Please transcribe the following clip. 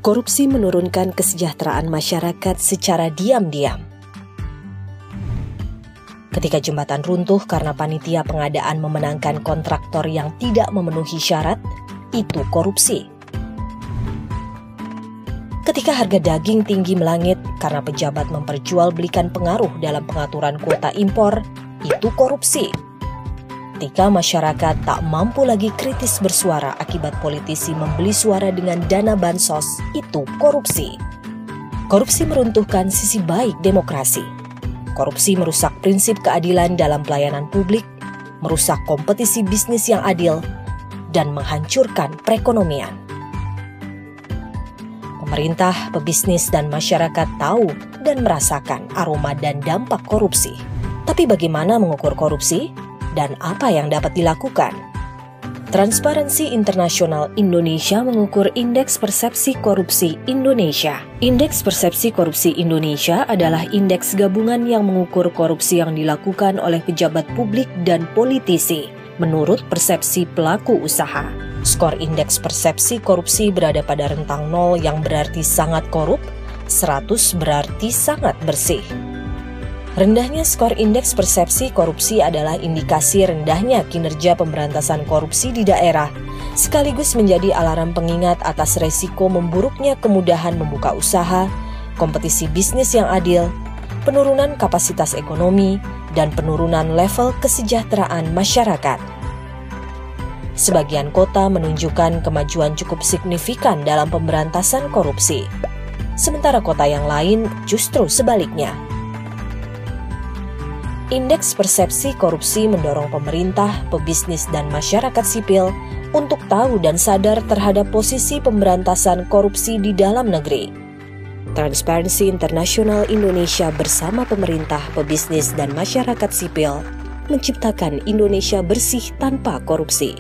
Korupsi menurunkan kesejahteraan masyarakat secara diam-diam. Ketika jembatan runtuh karena panitia pengadaan memenangkan kontraktor yang tidak memenuhi syarat, itu korupsi. Ketika harga daging tinggi melangit karena pejabat memperjualbelikan pengaruh dalam pengaturan kuota impor, itu korupsi. Ketika masyarakat tak mampu lagi kritis bersuara akibat politisi membeli suara dengan dana bansos, itu korupsi. Korupsi meruntuhkan sisi baik demokrasi. Korupsi merusak prinsip keadilan dalam pelayanan publik, merusak kompetisi bisnis yang adil, dan menghancurkan perekonomian. Pemerintah, pebisnis, dan masyarakat tahu dan merasakan aroma dan dampak korupsi. Tapi bagaimana mengukur korupsi? Dan apa yang dapat dilakukan? Transparansi Internasional Indonesia mengukur Indeks Persepsi Korupsi Indonesia. Indeks Persepsi Korupsi Indonesia adalah indeks gabungan yang mengukur korupsi yang dilakukan oleh pejabat publik dan politisi menurut persepsi pelaku usaha. Skor Indeks Persepsi Korupsi berada pada rentang 0 yang berarti sangat korup, 100 berarti sangat bersih. Rendahnya skor indeks persepsi korupsi adalah indikasi rendahnya kinerja pemberantasan korupsi di daerah, sekaligus menjadi alarm pengingat atas resiko memburuknya kemudahan membuka usaha, kompetisi bisnis yang adil, penurunan kapasitas ekonomi, dan penurunan level kesejahteraan masyarakat. Sebagian kota menunjukkan kemajuan cukup signifikan dalam pemberantasan korupsi, sementara kota yang lain justru sebaliknya. Indeks persepsi korupsi mendorong pemerintah, pebisnis, dan masyarakat sipil untuk tahu dan sadar terhadap posisi pemberantasan korupsi di dalam negeri. Transparansi Internasional Indonesia bersama pemerintah, pebisnis, dan masyarakat sipil menciptakan Indonesia bersih tanpa korupsi.